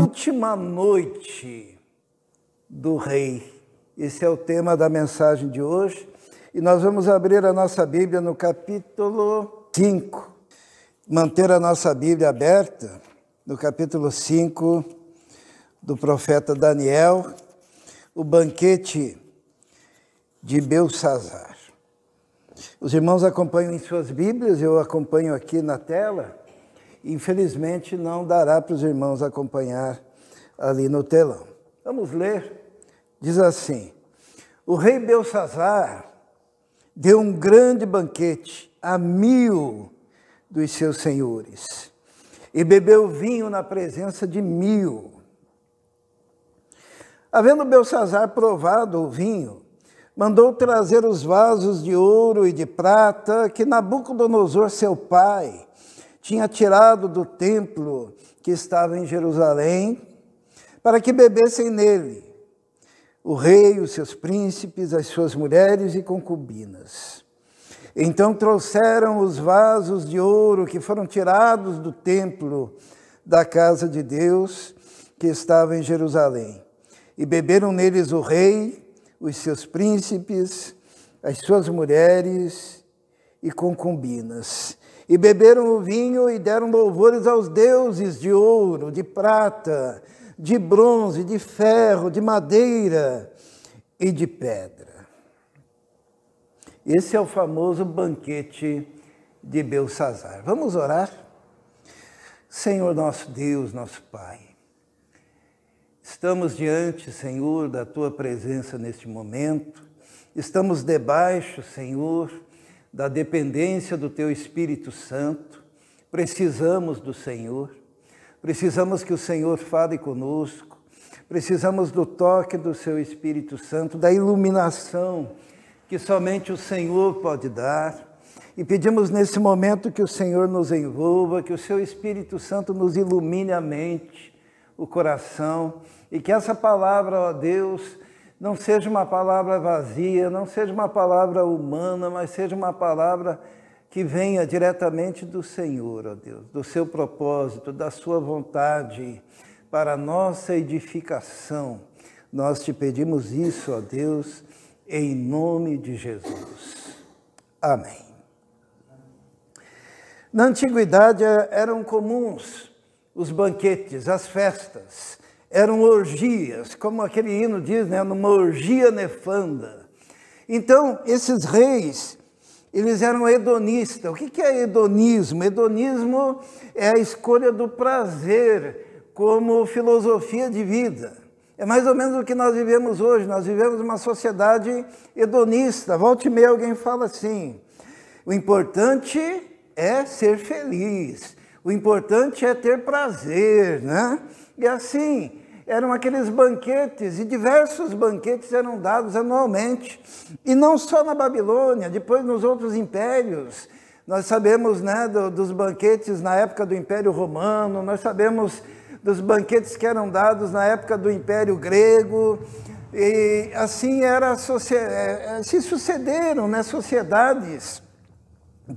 última noite do rei. Esse é o tema da mensagem de hoje. E nós vamos abrir a nossa Bíblia no capítulo 5. Manter a nossa Bíblia aberta no capítulo 5 do profeta Daniel, o banquete de Beltsazar. Os irmãos acompanham em suas Bíblias, eu acompanho aqui na tela. Infelizmente não dará para os irmãos acompanhar ali no telão. Vamos ler. Diz assim: o rei Beltsazar deu um grande banquete a 1000 dos seus senhores e bebeu vinho na presença de 1000. Havendo Beltsazar provado o vinho, mandou trazer os vasos de ouro e de prata que Nabucodonosor, seu pai, tinha tirado do templo que estava em Jerusalém, para que bebessem nele o rei, os seus príncipes, as suas mulheres e concubinas. Então trouxeram os vasos de ouro que foram tirados do templo da casa de Deus que estava em Jerusalém, e beberam neles o rei, os seus príncipes, as suas mulheres e concubinas. E beberam o vinho e deram louvores aos deuses de ouro, de prata, de bronze, de ferro, de madeira e de pedra. Esse é o famoso banquete de Beltsazar. Vamos orar? Senhor nosso Deus, nosso Pai, estamos diante, Senhor, da Tua presença neste momento. Estamos debaixo, Senhor, da dependência do Teu Espírito Santo. Precisamos do Senhor. Precisamos que o Senhor fale conosco. Precisamos do toque do Seu Espírito Santo, da iluminação que somente o Senhor pode dar. E pedimos nesse momento que o Senhor nos envolva, que o Seu Espírito Santo nos ilumine a mente, o coração, e que essa palavra, ó Deus, não seja uma palavra vazia, não seja uma palavra humana, mas seja uma palavra que venha diretamente do Senhor, ó Deus, do seu propósito, da sua vontade, para a nossa edificação. Nós te pedimos isso, ó Deus, em nome de Jesus. Amém. Na antiguidade eram comuns os banquetes, as festas, eram orgias, como aquele hino diz, né, numa orgia nefanda. Então, esses reis, eles eram hedonistas. O que é hedonismo? Hedonismo é a escolha do prazer como filosofia de vida. É mais ou menos o que nós vivemos hoje. Nós vivemos uma sociedade hedonista. Volta e meia alguém fala assim: o importante é ser feliz, o importante é ter prazer, né? E assim, eram aqueles banquetes, e diversos banquetes eram dados anualmente. E não só na Babilônia, depois nos outros impérios. Nós sabemos, né, dos banquetes na época do Império Romano, nós sabemos dos banquetes que eram dados na época do Império Grego. E assim se sucederam, né, sociedades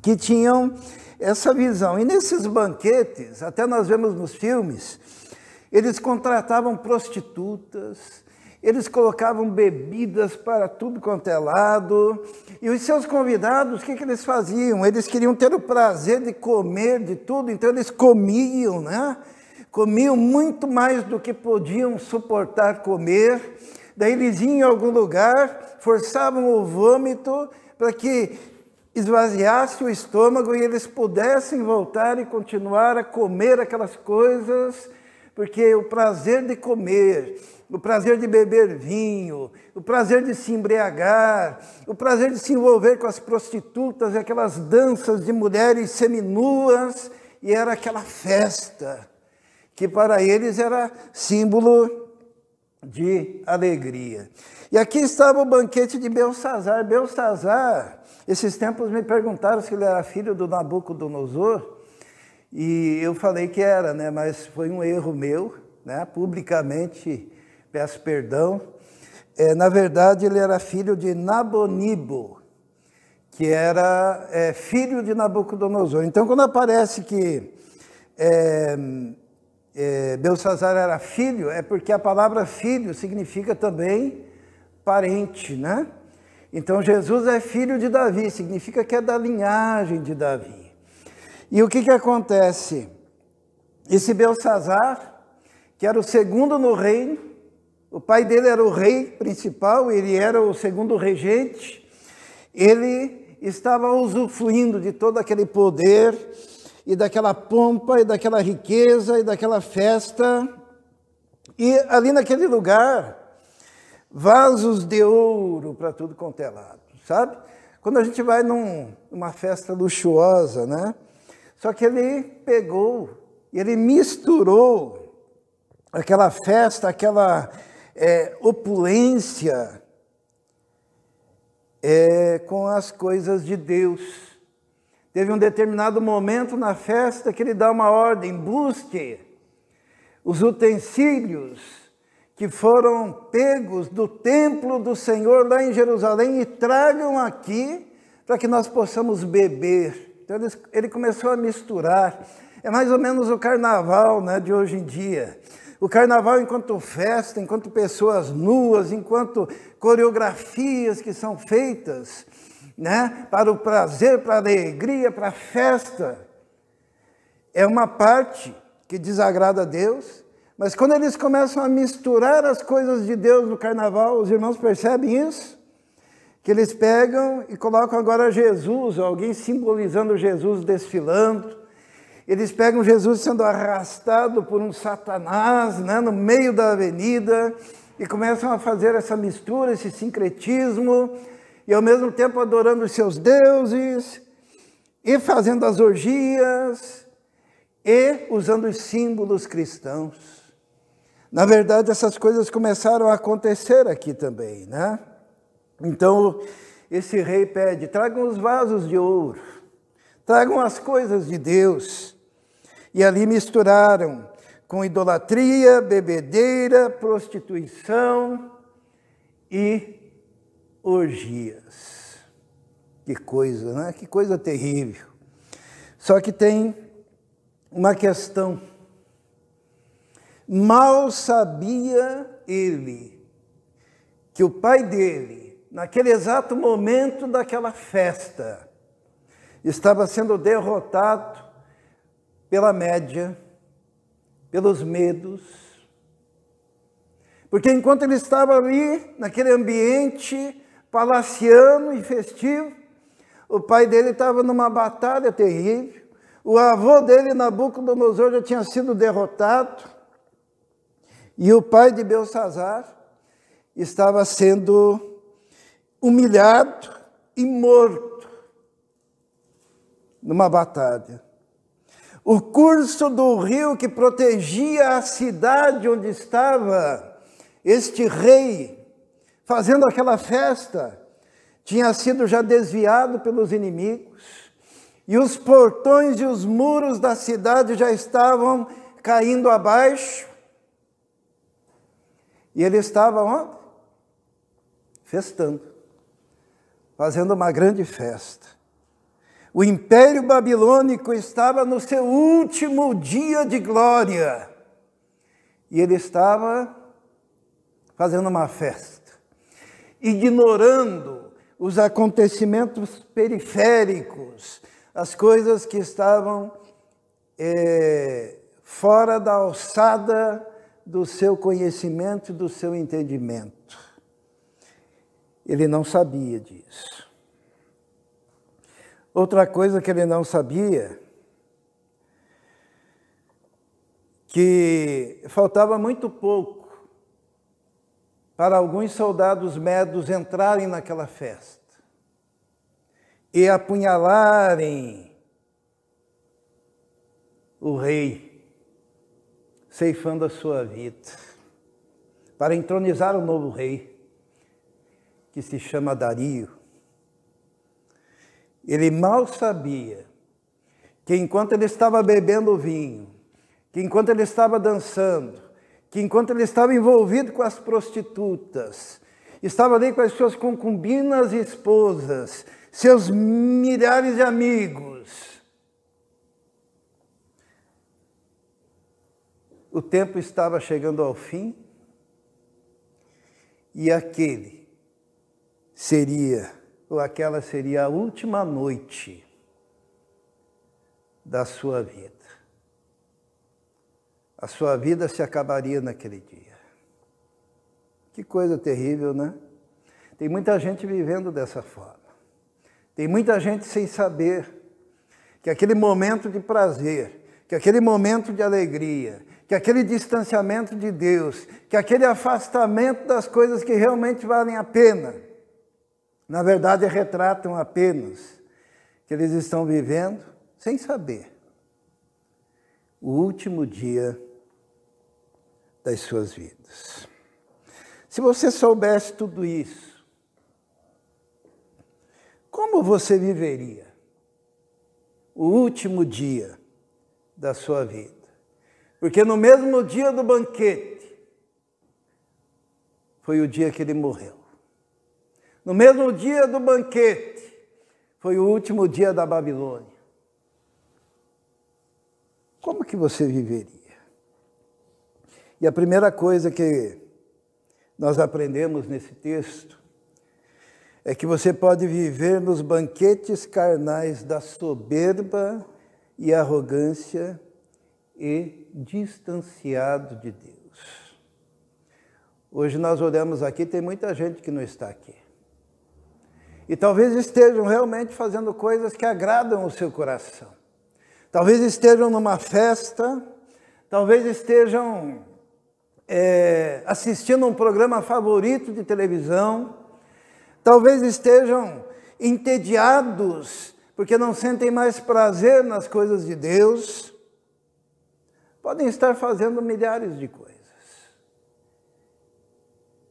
que tinham essa visão. E nesses banquetes, até nós vemos nos filmes, eles contratavam prostitutas, eles colocavam bebidas para tudo quanto é lado, e os seus convidados, o que eles faziam? Eles queriam ter o prazer de comer de tudo, então eles comiam, né? Comiam muito mais do que podiam suportar comer. Daí eles iam em algum lugar, forçavam o vômito para que esvaziasse o estômago e eles pudessem voltar e continuar a comer aquelas coisas, porque o prazer de comer, o prazer de beber vinho, o prazer de se embriagar, o prazer de se envolver com as prostitutas e aquelas danças de mulheres seminuas, e era aquela festa que para eles era símbolo de alegria. E aqui estava o banquete de Beltsazar. Beltsazar, esses tempos me perguntaram se ele era filho do Nabucodonosor, e eu falei que era, né? Mas foi um erro meu, né? Publicamente peço perdão. Na verdade, ele era filho de Nabonibo, que era filho de Nabucodonosor. Então, quando aparece que Belsazzar era filho, é porque a palavra filho significa também parente, né? Então Jesus é filho de Davi, significa que é da linhagem de Davi. E o que acontece? Esse Belsazzar, que era o segundo no reino, o pai dele era o rei principal, ele era o segundo regente, ele estava usufruindo de todo aquele poder, e daquela pompa, e daquela riqueza, e daquela festa. E ali naquele lugar, vasos de ouro para tudo quanto é lado, sabe? Quando a gente vai numa festa luxuosa, né? Só que ele pegou, ele misturou aquela festa, aquela opulência com as coisas de Deus. Teve um determinado momento na festa que ele dá uma ordem: busque os utensílios que foram pegos do templo do Senhor lá em Jerusalém e tragam aqui para que nós possamos beber. Então ele começou a misturar. É mais ou menos o carnaval, né, de hoje em dia. O carnaval enquanto festa, enquanto pessoas nuas, enquanto coreografias que são feitas, né, para o prazer, para a alegria, para a festa. É uma parte que desagrada a Deus, mas quando eles começam a misturar as coisas de Deus no carnaval, os irmãos percebem isso? Que eles pegam e colocam agora Jesus, alguém simbolizando Jesus desfilando. Eles pegam Jesus sendo arrastado por um Satanás, né, no meio da avenida, e começam a fazer essa mistura, esse sincretismo, e ao mesmo tempo adorando os seus deuses, e fazendo as orgias, e usando os símbolos cristãos. Na verdade, essas coisas começaram a acontecer aqui também, né? Então, esse rei pede: tragam os vasos de ouro, tragam as coisas de Deus. E ali misturaram com idolatria, bebedeira, prostituição e orgias. Que coisa, né? Que coisa terrível. Só que tem uma questão. Mal sabia ele que o pai dele, naquele exato momento daquela festa, estava sendo derrotado pela média, pelos medos. Porque enquanto ele estava ali, naquele ambiente palaciano e festivo, o pai dele estava numa batalha terrível, o avô dele, Nabucodonosor, já tinha sido derrotado, e o pai de Belsazzar estava sendo humilhado e morto numa batalha. O curso do rio que protegia a cidade onde estava este rei fazendo aquela festa tinha sido já desviado pelos inimigos, e os portões e os muros da cidade já estavam caindo abaixo, e ele estava onde? Festando, fazendo uma grande festa. O Império Babilônico estava no seu último dia de glória, e ele estava fazendo uma festa, ignorando os acontecimentos periféricos, as coisas que estavam fora da alçada do seu conhecimento e do seu entendimento. Ele não sabia disso. Outra coisa que ele não sabia, que faltava muito pouco para alguns soldados medos entrarem naquela festa e apunhalarem o rei, ceifando a sua vida, para entronizar um novo rei, que se chama Dario. Ele mal sabia que enquanto ele estava bebendo vinho, que enquanto ele estava dançando, que enquanto ele estava envolvido com as prostitutas, estava ali com as suas concubinas e esposas, seus milhares de amigos, o tempo estava chegando ao fim e aquele seria, ou aquela seria a última noite da sua vida. A sua vida se acabaria naquele dia. Que coisa terrível, né? Tem muita gente vivendo dessa forma. Tem muita gente sem saber que aquele momento de prazer, que aquele momento de alegria, que aquele distanciamento de Deus, que aquele afastamento das coisas que realmente valem a pena, na verdade retratam apenas que eles estão vivendo sem saber o último dia das suas vidas. Se você soubesse tudo isso, como você viveria o último dia da sua vida? Porque no mesmo dia do banquete, foi o dia que ele morreu. No mesmo dia do banquete, foi o último dia da Babilônia. Como que você viveria? E a primeira coisa que nós aprendemos nesse texto é que você pode viver nos banquetes carnais da soberba e arrogância e distanciado de Deus. Hoje nós olhamos aqui, tem muita gente que não está aqui. E talvez estejam realmente fazendo coisas que agradam o seu coração. Talvez estejam numa festa, talvez estejam assistindo um programa favorito de televisão, talvez estejam entediados porque não sentem mais prazer nas coisas de Deus. Podem estar fazendo milhares de coisas.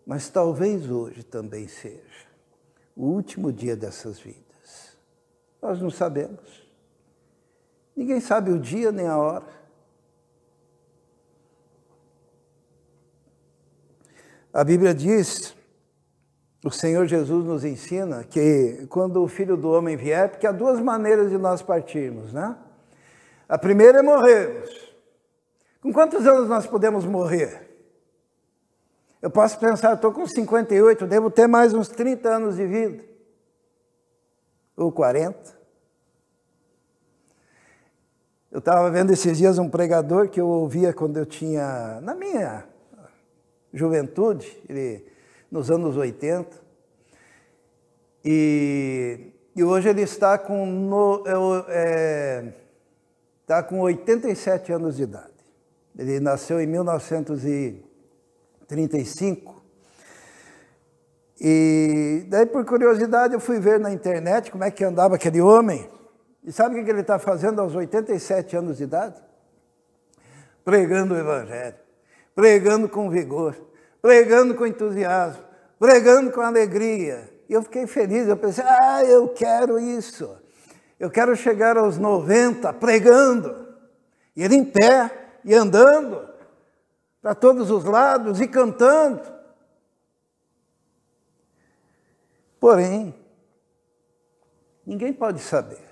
Mas talvez hoje também seja o último dia dessas vidas. Nós não sabemos. Ninguém sabe o dia nem a hora. A Bíblia diz, o Senhor Jesus nos ensina que quando o Filho do Homem vier, porque há duas maneiras de nós partirmos, né? A primeira é morrermos. Com quantos anos nós podemos morrer? Eu posso pensar, estou com 58, devo ter mais uns 30 anos de vida. Ou 40. Eu estava vendo esses dias um pregador que eu ouvia quando eu tinha, na minha juventude, nos anos 80. E hoje ele está com 87 anos de idade. Ele nasceu em 1935. E daí, por curiosidade, eu fui ver na internet como é que andava aquele homem. E sabe o que ele está fazendo aos 87 anos de idade? Pregando o Evangelho, pregando com vigor, pregando com entusiasmo, pregando com alegria. E eu fiquei feliz, eu pensei, eu quero isso. Eu quero chegar aos 90 pregando. E ele em pé e andando para todos os lados e cantando. Porém, ninguém pode saber.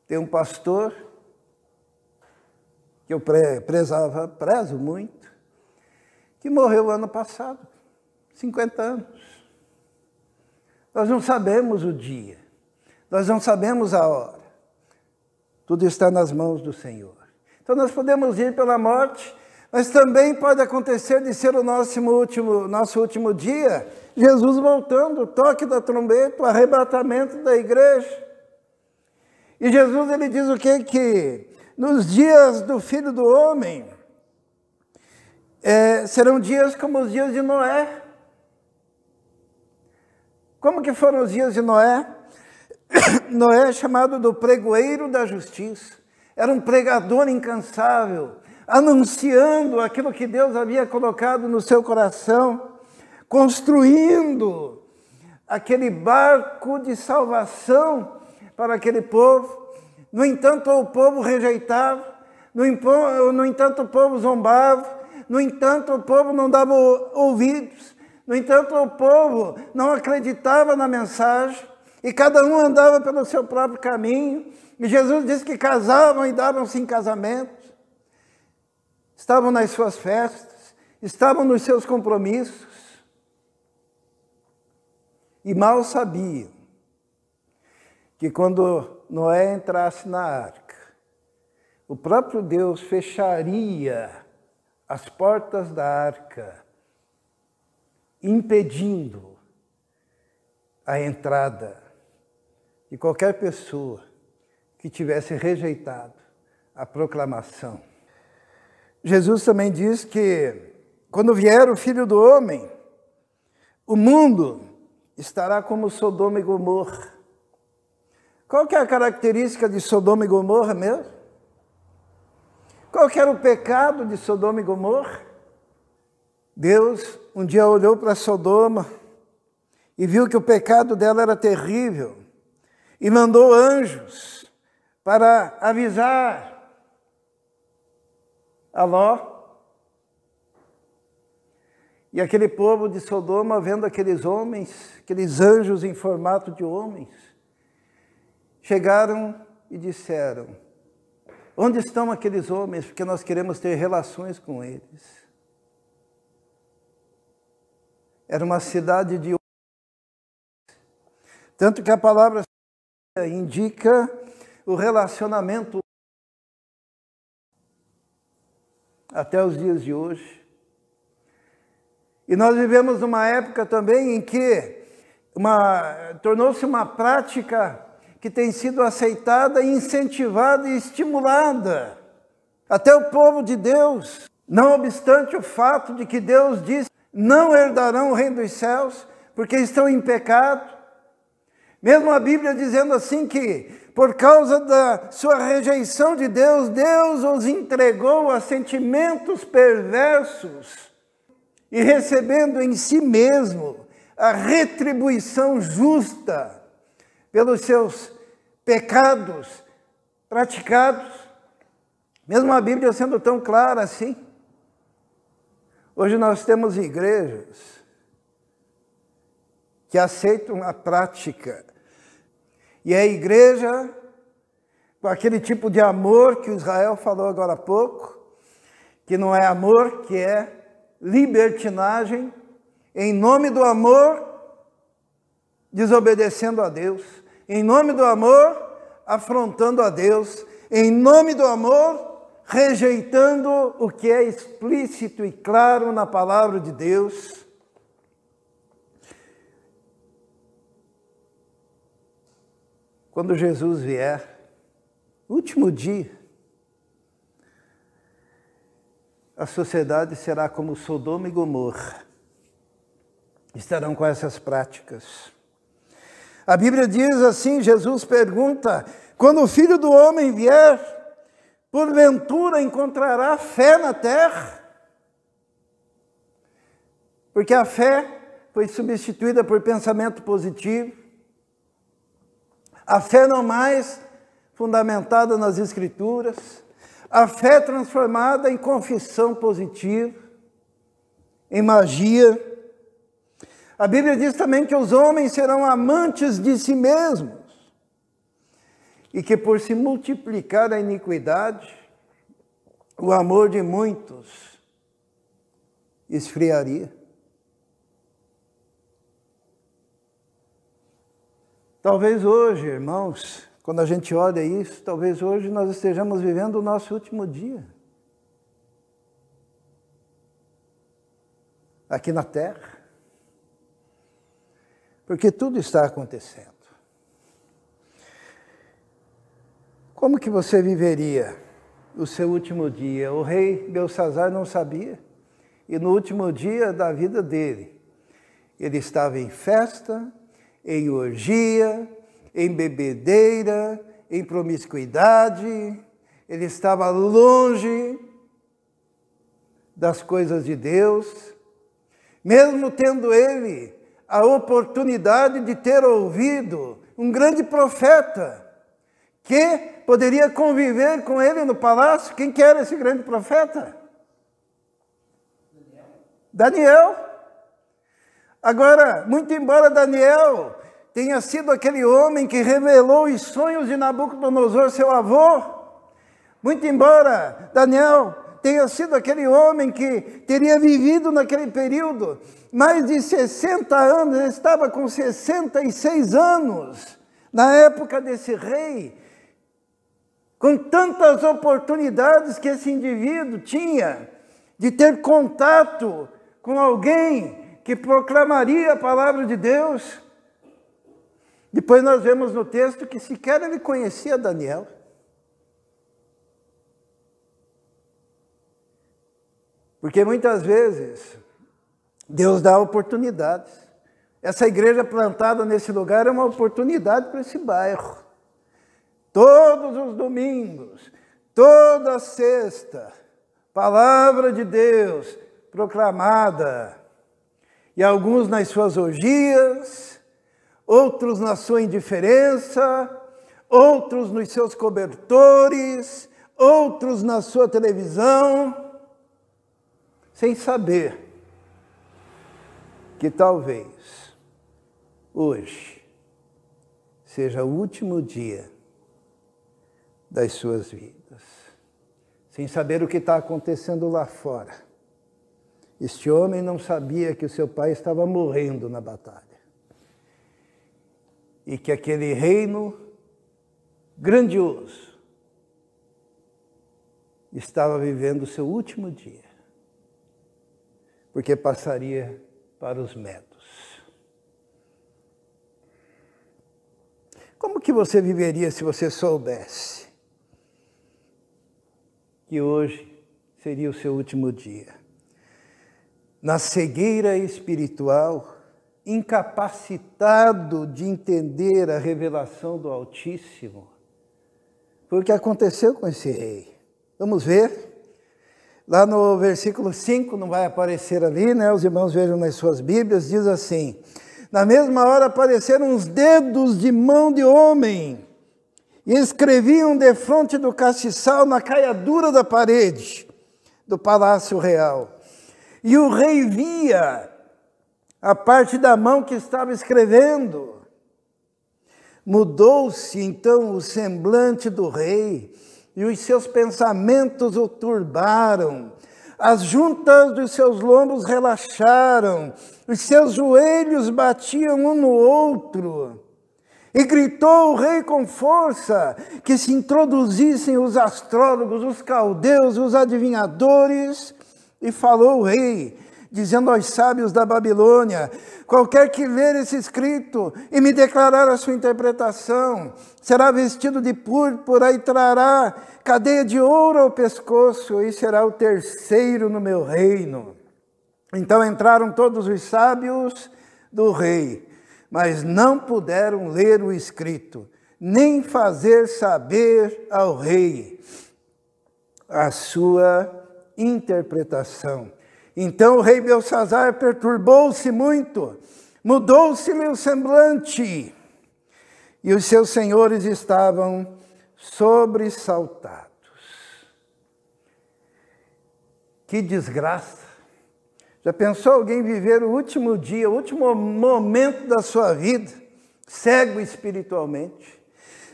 Tem um pastor que eu prezo muito, que morreu ano passado, 50 anos. Nós não sabemos o dia, nós não sabemos a hora. Tudo está nas mãos do Senhor. Então nós podemos ir pela morte, mas também pode acontecer de ser o nosso último dia, Jesus voltando, o toque da trombeta, o arrebatamento da igreja. E Jesus, ele diz o quê? Que nos dias do Filho do Homem, serão dias como os dias de Noé. Como que foram os dias de Noé? Noé é chamado do pregoeiro da justiça. Era um pregador incansável, anunciando aquilo que Deus havia colocado no seu coração, construindo aquele barco de salvação para aquele povo. No entanto, o povo rejeitava, no entanto, o povo zombava, no entanto, o povo não dava ouvidos, no entanto, o povo não acreditava na mensagem, e cada um andava pelo seu próprio caminho. E Jesus disse que casavam e davam-se em casamento. estavam nas suas festas, estavam nos seus compromissos, e mal sabiam que quando Noé entrasse na arca, o próprio Deus fecharia as portas da arca, impedindo a entrada de qualquer pessoa que tivesse rejeitado a proclamação. Jesus também diz que quando vier o Filho do Homem, o mundo estará como Sodoma e Gomorra. Qual que é a característica de Sodoma e Gomorra mesmo? Qual que era o pecado de Sodoma e Gomorra? Deus um dia olhou para Sodoma e viu que o pecado dela era terrível e mandou anjos para avisar a Ló. E aquele povo de Sodoma, vendo aqueles homens, aqueles anjos em formato de homens, chegaram e disseram: onde estão aqueles homens? Porque nós queremos ter relações com eles. Era uma cidade de homens. Tanto que a palavra indica o relacionamento até os dias de hoje. E nós vivemos numa época também em que tornou-se uma prática que tem sido aceitada, incentivada e estimulada. Até o povo de Deus, não obstante o fato de que Deus disse, não herdarão o reino dos céus, porque estão em pecado. Mesmo a Bíblia dizendo assim que, por causa da sua rejeição de Deus, Deus os entregou a sentimentos perversos, e recebendo em si mesmo a retribuição justa pelos seus pecados praticados. Mesmo a Bíblia sendo tão clara assim. Hoje nós temos igrejas que aceitam a prática. E a igreja, com aquele tipo de amor que o Israel falou agora há pouco, que não é amor, que é libertinagem, em nome do amor, desobedecendo a Deus, em nome do amor, afrontando a Deus, em nome do amor, rejeitando o que é explícito e claro na palavra de Deus. Quando Jesus vier, último dia, a sociedade será como Sodoma e Gomorra. Estarão com essas práticas. A Bíblia diz assim, Jesus pergunta, quando o Filho do Homem vier, porventura encontrará fé na terra? Porque a fé foi substituída por pensamento positivo. A fé não mais fundamentada nas Escrituras. A fé transformada em confissão positiva, em magia. A Bíblia diz também que os homens serão amantes de si mesmos e que por se multiplicar a iniquidade, o amor de muitos esfriaria. Talvez hoje, irmãos, quando a gente olha isso, talvez hoje nós estejamos vivendo o nosso último dia. Aqui na Terra. Porque tudo está acontecendo. Como que você viveria o seu último dia? O rei Belsazar não sabia. E no último dia da vida dele, ele estava em festa, em orgia, em bebedeira, em promiscuidade, ele estava longe das coisas de Deus, mesmo tendo ele a oportunidade de ter ouvido um grande profeta, que poderia conviver com ele no palácio. Quem que era esse grande profeta? Daniel. Agora, muito embora Daniel tenha sido aquele homem que revelou os sonhos de Nabucodonosor, seu avô, muito embora Daniel tenha sido aquele homem que teria vivido naquele período mais de 60 anos, ele estava com 66 anos, na época desse rei, com tantas oportunidades que esse indivíduo tinha de ter contato com alguém que proclamaria a palavra de Deus. Depois nós vemos no texto que sequer ele conhecia Daniel. Porque muitas vezes Deus dá oportunidades. Essa igreja plantada nesse lugar é uma oportunidade para esse bairro. Todos os domingos, toda sexta, palavra de Deus proclamada. E alguns nas suas orgias, outros na sua indiferença, outros nos seus cobertores, outros na sua televisão, sem saber que talvez hoje seja o último dia das suas vidas, sem saber o que está acontecendo lá fora. Este homem não sabia que o seu pai estava morrendo na batalha e que aquele reino grandioso estava vivendo o seu último dia, porque passaria para os medos. Como que você viveria se você soubesse que hoje seria o seu último dia? Na cegueira espiritual, incapacitado de entender a revelação do Altíssimo. Foi o que aconteceu com esse rei. Vamos ver? Lá no versículo 5, não vai aparecer ali, né? Os irmãos vejam nas suas Bíblias, diz assim: na mesma hora apareceram uns dedos de mão de homem e escreviam defronte do castiçal na caiadura da parede do palácio real. E o rei via a parte da mão que estava escrevendo. Mudou-se então o semblante do rei, e os seus pensamentos o turbaram. As juntas dos seus lombos relaxaram, os seus joelhos batiam um no outro. E gritou o rei com força que se introduzissem os astrólogos, os caldeus, os adivinhadores. E falou o rei, dizendo aos sábios da Babilônia: qualquer que ler esse escrito e me declarar a sua interpretação, será vestido de púrpura e trará cadeia de ouro ao pescoço, e será o terceiro no meu reino. Então entraram todos os sábios do rei, mas não puderam ler o escrito, nem fazer saber ao rei a sua interpretação. Então o rei Belsazzar perturbou-se muito, mudou-se-lhe o semblante, e os seus senhores estavam sobressaltados. Que desgraça! Já pensou alguém viver o último dia, o último momento da sua vida, cego espiritualmente,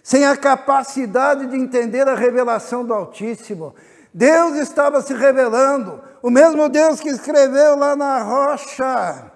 sem a capacidade de entender a revelação do Altíssimo? Deus estava se revelando, o mesmo Deus que escreveu lá na rocha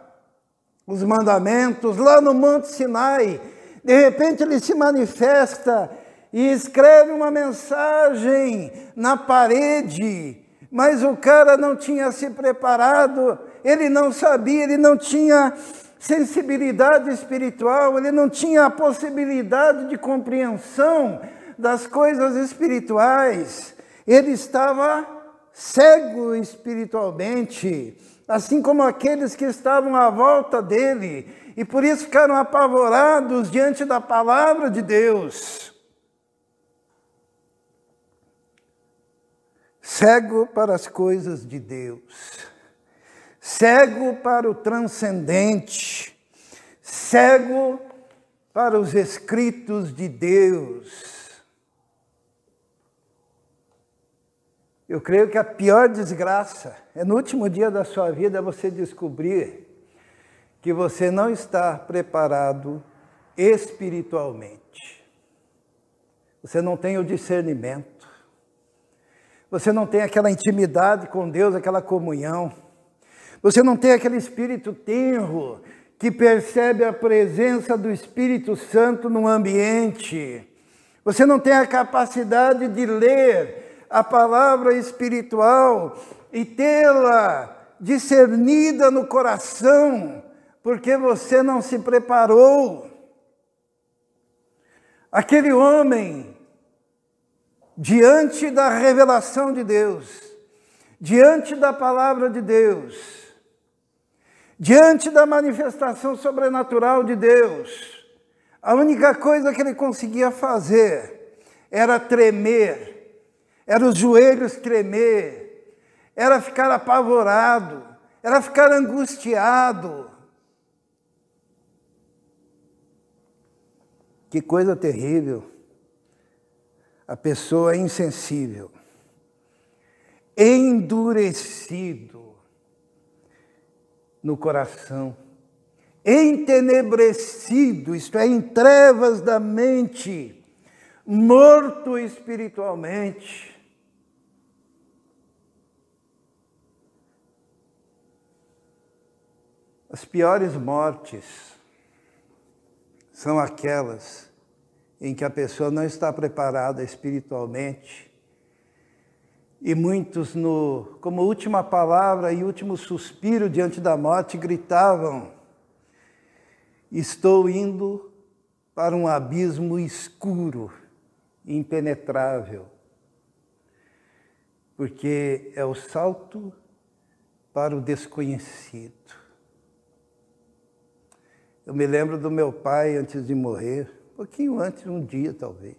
os mandamentos, lá no Monte Sinai. De repente ele se manifesta e escreve uma mensagem na parede, mas o cara não tinha se preparado, ele não sabia, ele não tinha sensibilidade espiritual, ele não tinha a possibilidade de compreensão das coisas espirituais. Ele estava cego espiritualmente, assim como aqueles que estavam à volta dele, e por isso ficaram apavorados diante da palavra de Deus. Cego para as coisas de Deus, cego para o transcendente, cego para os escritos de Deus. Eu creio que a pior desgraça é no último dia da sua vida você descobrir que você não está preparado espiritualmente. Você não tem o discernimento. Você não tem aquela intimidade com Deus, aquela comunhão. Você não tem aquele espírito tenro que percebe a presença do Espírito Santo no ambiente. Você não tem a capacidade de ler a palavra espiritual e tê-la discernida no coração, porque você não se preparou. Aquele homem, diante da revelação de Deus, diante da palavra de Deus, diante da manifestação sobrenatural de Deus, a única coisa que ele conseguia fazer era tremer, era os joelhos tremer, era ficar apavorado, era ficar angustiado. Que coisa terrível. A pessoa é insensível, endurecido no coração, entenebrecido, isto é, em trevas da mente, morto espiritualmente. As piores mortes são aquelas em que a pessoa não está preparada espiritualmente. E muitos, como última palavra e último suspiro diante da morte, gritavam: estou indo para um abismo escuro, impenetrável, porque é o salto para o desconhecido. Eu me lembro do meu pai antes de morrer, um pouquinho antes, um dia talvez,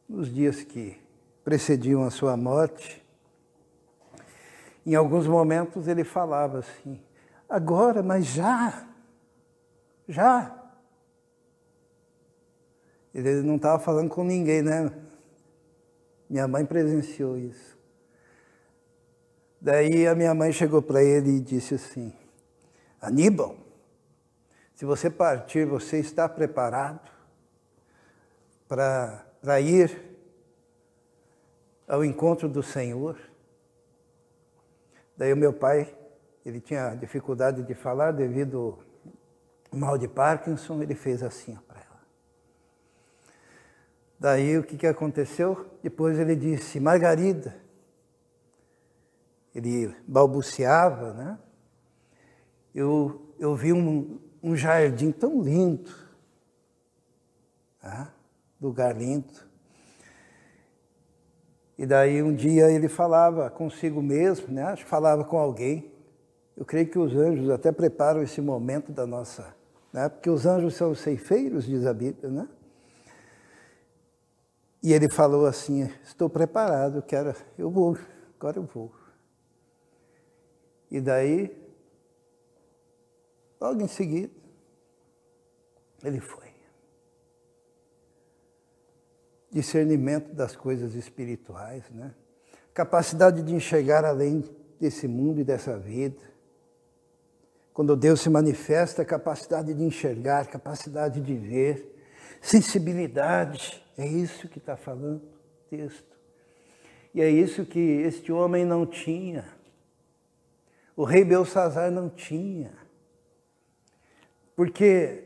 nos dias que precediam a sua morte. Em alguns momentos ele falava assim: agora, mas já. Ele não estava falando com ninguém, né? Minha mãe presenciou isso. Daí a minha mãe chegou para ele e disse assim: Aníbal, se você partir, você está preparado para ir ao encontro do Senhor? Daí o meu pai, ele tinha dificuldade de falar devido ao mal de Parkinson, ele fez assim para ela. Daí o que aconteceu? Depois ele disse: Margarida. Ele balbuciava, né? Eu vi um jardim tão lindo, tá? Lugar lindo. E daí um dia ele falava consigo mesmo, né? Acho que falava com alguém. Eu creio que os anjos até preparam esse momento da nossa, né? Porque os anjos são os ceifeiros, diz a Bíblia, né? E ele falou assim: estou preparado, eu vou, agora eu vou. E daí, logo em seguida, ele foi. Discernimento das coisas espirituais, né? Capacidade de enxergar além desse mundo e dessa vida. Quando Deus se manifesta, capacidade de enxergar, capacidade de ver, sensibilidade, é isso que está falando o texto. E é isso que este homem não tinha. O rei Belsassar não tinha. Porque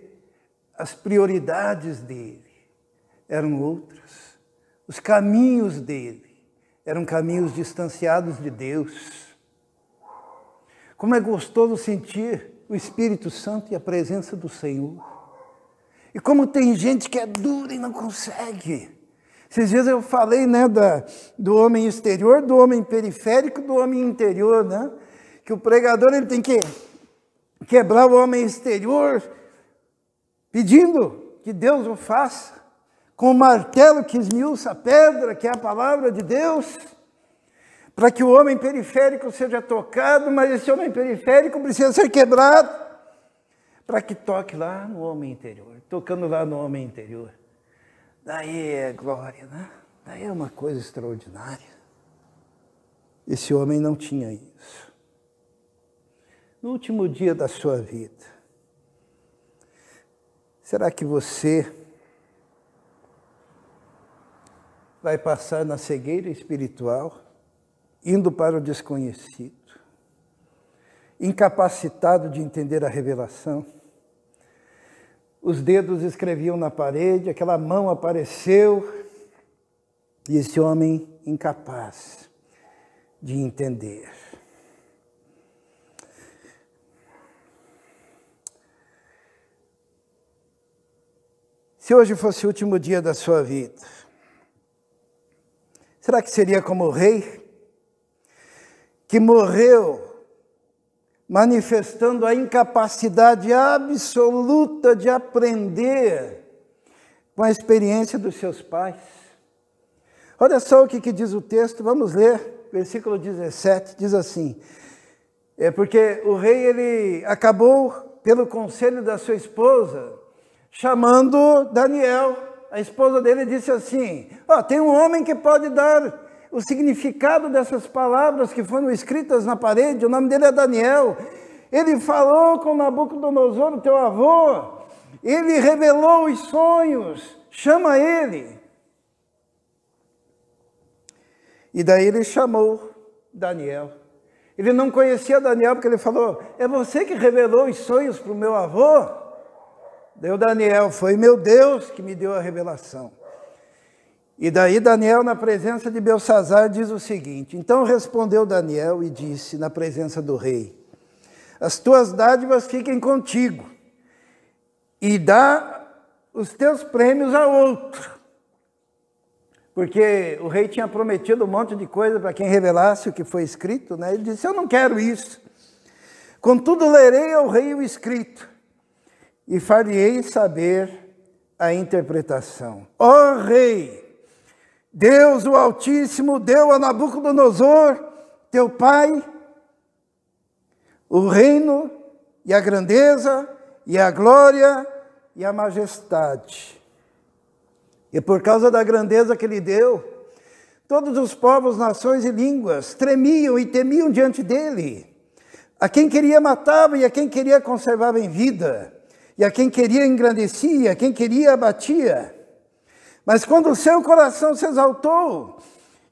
as prioridades dele eram outras. Os caminhos dele eram caminhos distanciados de Deus. Como é gostoso sentir o Espírito Santo e a presença do Senhor. E como tem gente que é dura e não consegue. Esses dias eu falei, né, do homem exterior, do homem periférico, do homem interior, né? Que o pregador ele tem que quebrar o homem exterior, pedindo que Deus o faça, com o martelo que esmiuça a pedra, que é a palavra de Deus, para que o homem periférico seja tocado, mas esse homem periférico precisa ser quebrado, para que toque lá no homem interior, tocando lá no homem interior. Daí é glória, né? Daí é uma coisa extraordinária. Esse homem não tinha isso. No último dia da sua vida, será que você vai passar na cegueira espiritual, indo para o desconhecido, incapacitado de entender a revelação. Os dedos escreviam na parede, aquela mão apareceu, e esse homem incapaz de entender. Se hoje fosse o último dia da sua vida, será que seria como o rei, que morreu manifestando a incapacidade absoluta de aprender com a experiência dos seus pais? Olha só o que diz o texto, vamos ler, versículo 17, diz assim: porque o rei, ele acabou, pelo conselho da sua esposa, chamando Daniel. A esposa dele disse assim: tem um homem que pode dar o significado dessas palavras que foram escritas na parede, o nome dele é Daniel. Ele falou com Nabucodonosor, o teu avô, ele revelou os sonhos, chama ele. E daí ele chamou Daniel. Ele não conhecia Daniel porque ele falou: é você que revelou os sonhos para o meu avô? Deu Daniel: foi meu Deus que me deu a revelação. E daí Daniel, na presença de Belsazar, diz o seguinte: então respondeu Daniel e disse na presença do rei: as tuas dádivas fiquem contigo, e dá os teus prêmios a outro. Porque o rei tinha prometido um monte de coisa para quem revelasse o que foi escrito, né? Ele disse: eu não quero isso. Contudo, lerei ao rei o escrito, e far-lhe-ei saber a interpretação. Ó rei, Deus o Altíssimo deu a Nabucodonosor, teu pai, o reino e a grandeza e a glória e a majestade. E por causa da grandeza que ele deu, todos os povos, nações e línguas tremiam e temiam diante dele. A quem queria matava e a quem queria conservava em vida. E a quem queria engrandecia, a quem queria abatia. Mas quando o seu coração se exaltou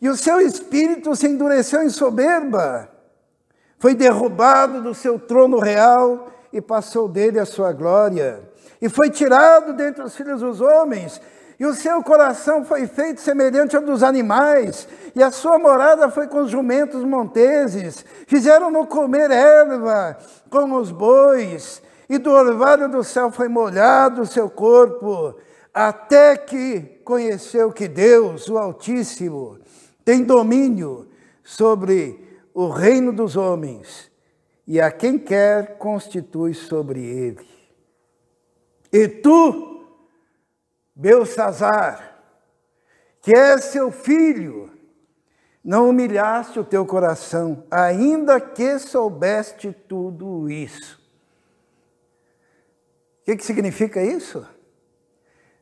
e o seu espírito se endureceu em soberba, foi derrubado do seu trono real e passou dele a sua glória. E foi tirado dentre os filhos dos homens, e o seu coração foi feito semelhante ao dos animais, e a sua morada foi com os jumentos monteses. Fizeram-no comer erva com os bois, e do orvalho do céu foi molhado o seu corpo, até que conheceu que Deus, o Altíssimo, tem domínio sobre o reino dos homens, e a quem quer constitui sobre ele. E tu, Belsazar, que é seu filho, não humilhaste o teu coração, ainda que soubeste tudo isso. O que significa isso?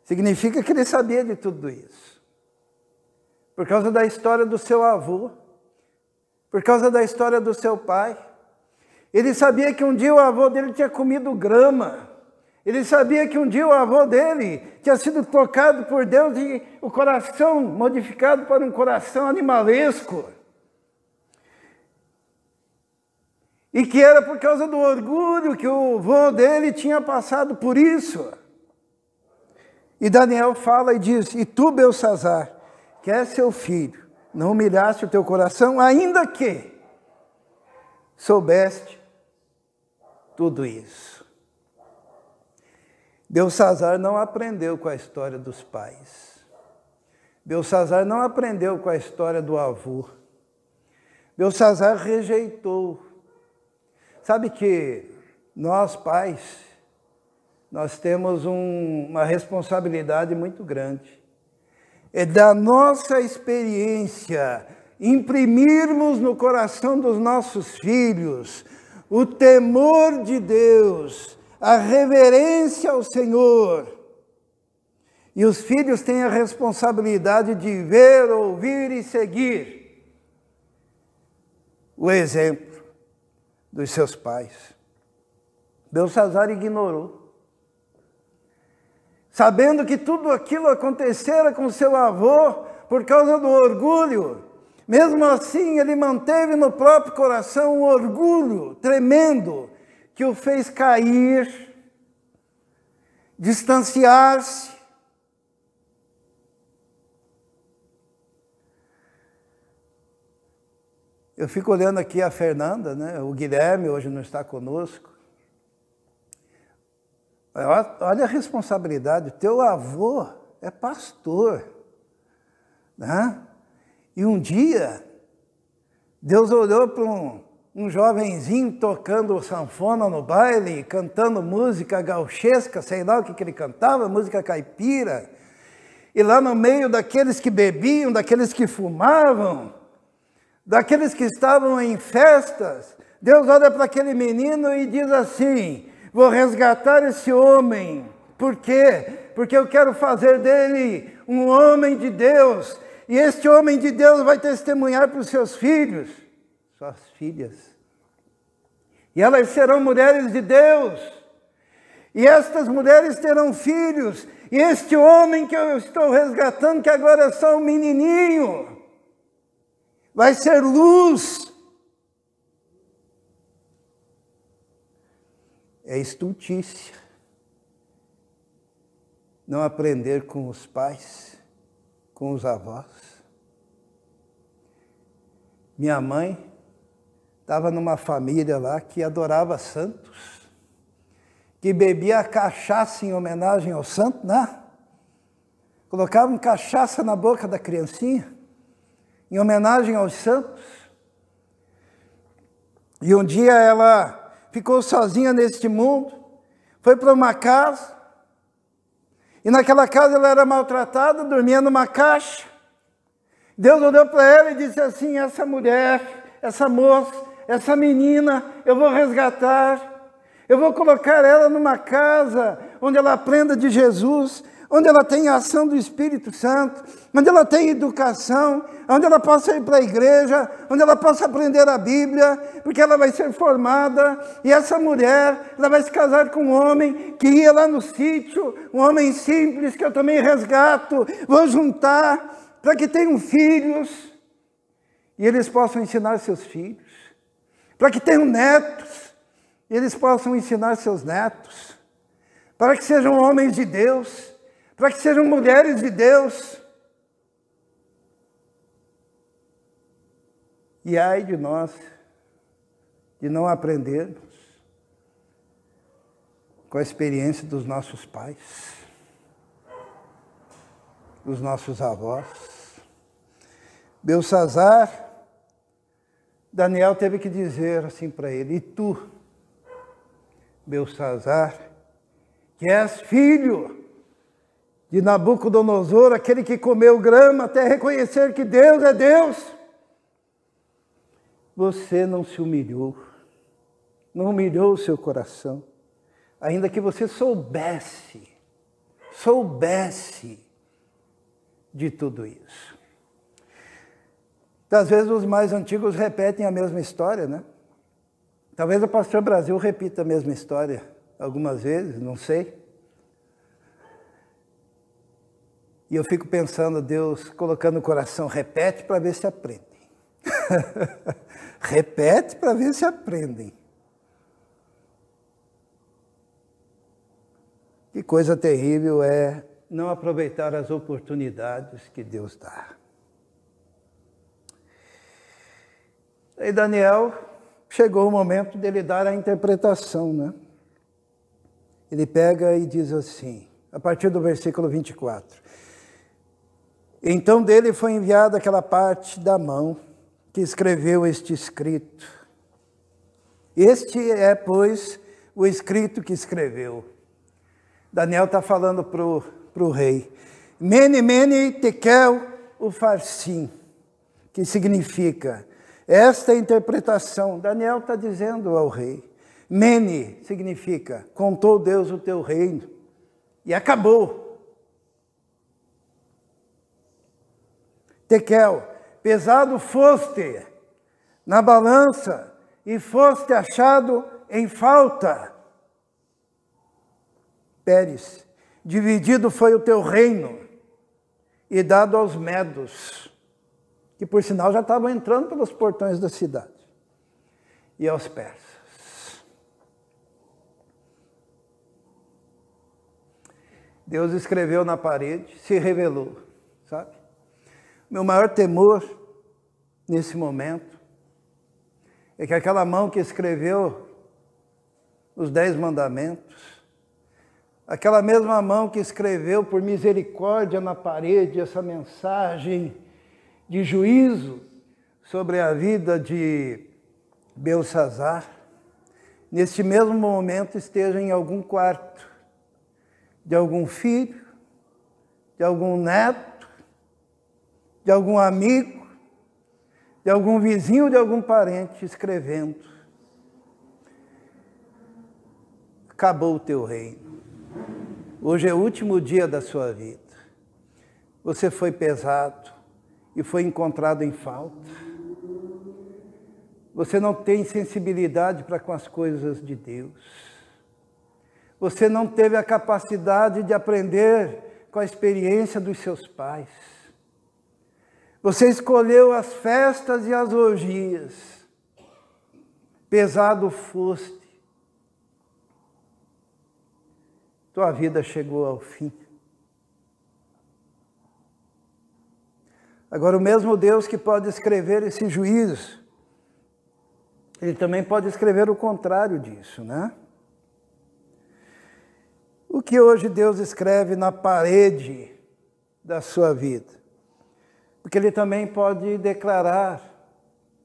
Significa que ele sabia de tudo isso. Por causa da história do seu avô, por causa da história do seu pai. Ele sabia que um dia o avô dele tinha comido grama. Ele sabia que um dia o avô dele tinha sido tocado por Deus e o coração modificado para um coração animalesco. E que era por causa do orgulho que o avô dele tinha passado por isso. E Daniel fala e diz: e tu, Belsazar, que é seu filho, não humilhaste o teu coração, ainda que soubeste tudo isso. Belsazar não aprendeu com a história dos pais. Belsazar não aprendeu com a história do avô. Belsazar rejeitou. Sabe que nós, pais, nós temos uma responsabilidade muito grande. É da nossa experiência imprimirmos no coração dos nossos filhos o temor de Deus, a reverência ao Senhor. E os filhos têm a responsabilidade de ver, ouvir e seguir o exemplo dos seus pais. Belsazar ignorou. Sabendo que tudo aquilo acontecera com seu avô, por causa do orgulho. Mesmo assim, ele manteve no próprio coração um orgulho tremendo que o fez cair, distanciar-se. Eu fico olhando aqui a Fernanda, né? O Guilherme hoje não está conosco. Olha a responsabilidade, teu avô é pastor, né? E um dia, Deus olhou para um jovenzinho tocando sanfona no baile, cantando música gauchesca, sei lá o que ele cantava, música caipira, e lá no meio daqueles que bebiam, daqueles que fumavam, daqueles que estavam em festas, Deus olha para aquele menino e diz assim: vou resgatar esse homem. Por quê? Porque eu quero fazer dele um homem de Deus. E este homem de Deus vai testemunhar para os seus filhos, suas filhas. E elas serão mulheres de Deus. E estas mulheres terão filhos. E este homem que eu estou resgatando, que agora é só um menininho, vai ser luz. É estultícia não aprender com os pais, com os avós. Minha mãe estava numa família lá que adorava santos, que bebia cachaça em homenagem ao santo, né? Colocavam cachaça na boca da criancinha, em homenagem aos santos. E um dia ela ficou sozinha neste mundo, foi para uma casa, e naquela casa ela era maltratada, dormia numa caixa. Deus olhou para ela e disse assim: essa mulher, essa moça, essa menina, eu vou resgatar, eu vou colocar ela numa casa onde ela aprenda de Jesus, onde ela tenha a ação do Espírito Santo, onde ela tenha educação, onde ela possa ir para a igreja, onde ela possa aprender a Bíblia, porque ela vai ser formada, e essa mulher, ela vai se casar com um homem que ia lá no sítio, um homem simples que eu também resgato, vou juntar para que tenham filhos, e eles possam ensinar seus filhos, para que tenham netos, e eles possam ensinar seus netos, para que sejam homens de Deus, para que sejam mulheres de Deus. E ai de nós, de não aprendermos com a experiência dos nossos pais, dos nossos avós. Belsazar, Daniel teve que dizer assim para ele: e tu, Belsazar, que és filho de Nabucodonosor, aquele que comeu grama até reconhecer que Deus é Deus, você não se humilhou, não humilhou o seu coração, ainda que você soubesse de tudo isso. Às vezes os mais antigos repetem a mesma história, né? Talvez o pastor Brasil repita a mesma história algumas vezes, não sei. E eu fico pensando, Deus colocando no coração, repete para ver se aprendem. Repete para ver se aprendem. Que coisa terrível é não aproveitar as oportunidades que Deus dá. Aí Daniel, chegou o momento dele dar a interpretação, né? Ele pega e diz assim, a partir do versículo 24. Então dele foi enviada aquela parte da mão que escreveu este escrito. Este é, pois, o escrito que escreveu. Daniel está falando para o rei. Mene, mene, tekel, ufarsim, que significa, esta é a interpretação. Daniel está dizendo ao rei. Mene significa, contou Deus o teu reino. E acabou. Tekel, pesado foste na balança e foste achado em falta. Pérez, dividido foi o teu reino e dado aos medos, que por sinal já estavam entrando pelos portões da cidade, e aos persas. Deus escreveu na parede, se revelou, sabe? Meu maior temor nesse momento é que aquela mão que escreveu os 10 mandamentos, aquela mesma mão que escreveu por misericórdia na parede essa mensagem de juízo sobre a vida de Belsazar, neste mesmo momento esteja em algum quarto de algum filho, de algum neto, de algum amigo, de algum vizinho, de algum parente, escrevendo: acabou o teu reino. Hoje é o último dia da sua vida. Você foi pesado e foi encontrado em falta. Você não tem sensibilidade para com as coisas de Deus. Você não teve a capacidade de aprender com a experiência dos seus pais. Você escolheu as festas e as orgias. Pesado foste. Tua vida chegou ao fim. Agora, o mesmo Deus que pode escrever esse juízo, Ele também pode escrever o contrário disso, né? O que hoje Deus escreve na parede da sua vida? Porque Ele também pode declarar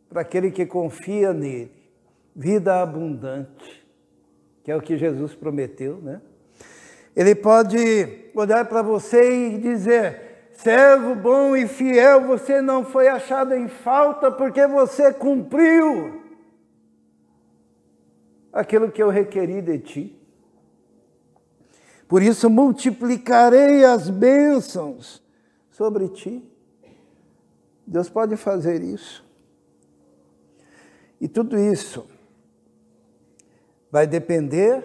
para aquele que confia nele vida abundante, que é o que Jesus prometeu, né? Ele pode olhar para você e dizer: servo bom e fiel, você não foi achado em falta porque você cumpriu aquilo que eu requeri de ti. Por isso multiplicarei as bênçãos sobre ti. Deus pode fazer isso. E tudo isso vai depender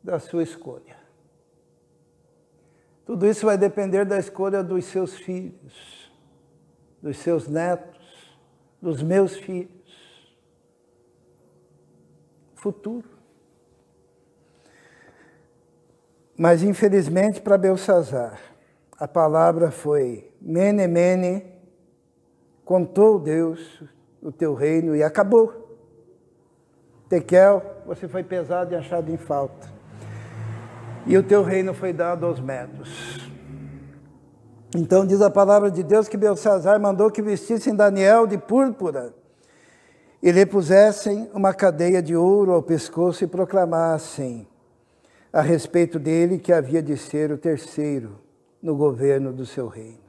da sua escolha. Tudo isso vai depender da escolha dos seus filhos, dos seus netos, dos meus filhos. Futuro. Mas, infelizmente, para Belsazar, a palavra foi mene, mene, contou Deus o teu reino e acabou. Tekel, você foi pesado e achado em falta. E o teu reino foi dado aos medos. Então diz a palavra de Deus que Belsazar mandou que vestissem Daniel de púrpura e lhe pusessem uma cadeia de ouro ao pescoço e proclamassem a respeito dele que havia de ser o terceiro no governo do seu reino.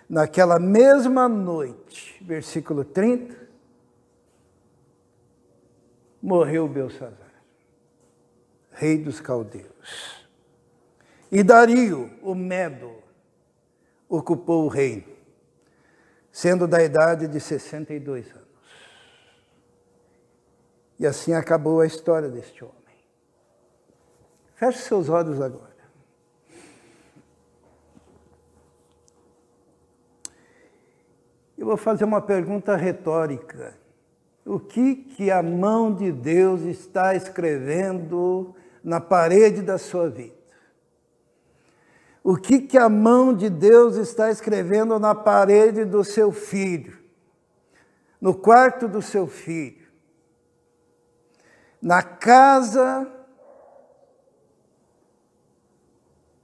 Naquela mesma noite, versículo 30, morreu Belsazar, rei dos caldeus. E Dario, o Medo, ocupou o reino, sendo da idade de 62 anos. E assim acabou a história deste homem. Feche seus olhos agora. Eu vou fazer uma pergunta retórica. O que a mão de Deus está escrevendo na parede da sua vida? O que a mão de Deus está escrevendo na parede do seu filho? No quarto do seu filho? Na casa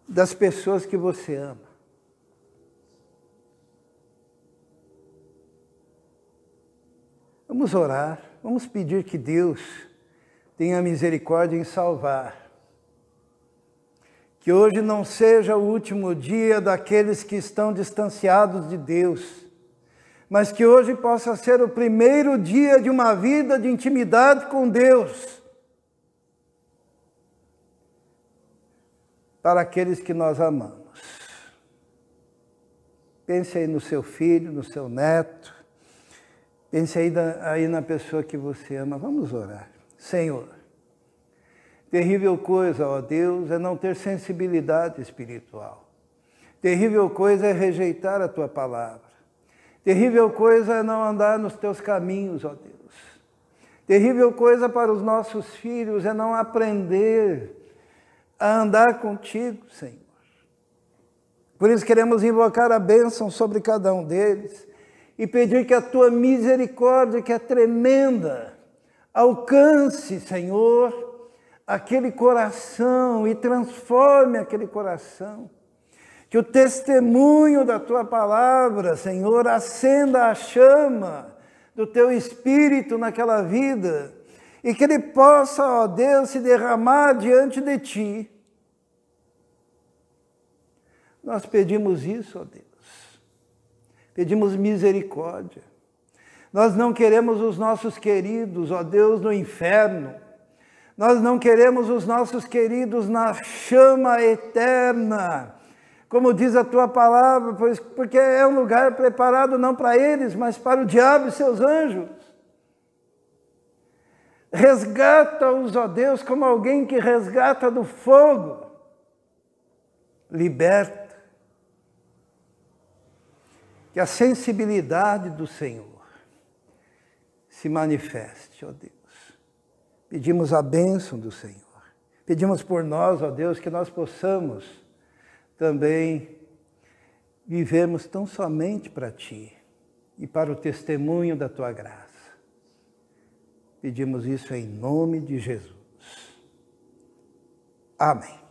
das pessoas que você ama? Vamos orar, vamos pedir que Deus tenha misericórdia em salvar. Que hoje não seja o último dia daqueles que estão distanciados de Deus, mas que hoje possa ser o primeiro dia de uma vida de intimidade com Deus, para aqueles que nós amamos. Pense aí no seu filho, no seu neto, pense aí na pessoa que você ama. Vamos orar. Senhor, Terrível coisa, ó Deus, é não ter sensibilidade espiritual. Terrível coisa é rejeitar a tua palavra. Terrível coisa é não andar nos teus caminhos, ó Deus. Terrível coisa para os nossos filhos é não aprender a andar contigo, Senhor. Por isso queremos invocar a bênção sobre cada um deles e pedir que a tua misericórdia, que é tremenda, alcance, Senhor, aquele coração e transforme aquele coração. Que o testemunho da tua palavra, Senhor, acenda a chama do teu Espírito naquela vida e que ele possa, ó Deus, se derramar diante de ti. Nós pedimos isso, ó Deus. Pedimos misericórdia. Nós não queremos os nossos queridos, ó Deus, no inferno. Nós não queremos os nossos queridos na chama eterna, como diz a tua palavra, porque é um lugar preparado não para eles, mas para o diabo e seus anjos. Resgata-os, ó Deus, como alguém que resgata do fogo. Liberta. Que a sensibilidade do Senhor se manifeste, ó Deus. Pedimos a bênção do Senhor. Pedimos por nós, ó Deus, que nós possamos também vivemos tão somente para Ti e para o testemunho da Tua graça. Pedimos isso em nome de Jesus. Amém.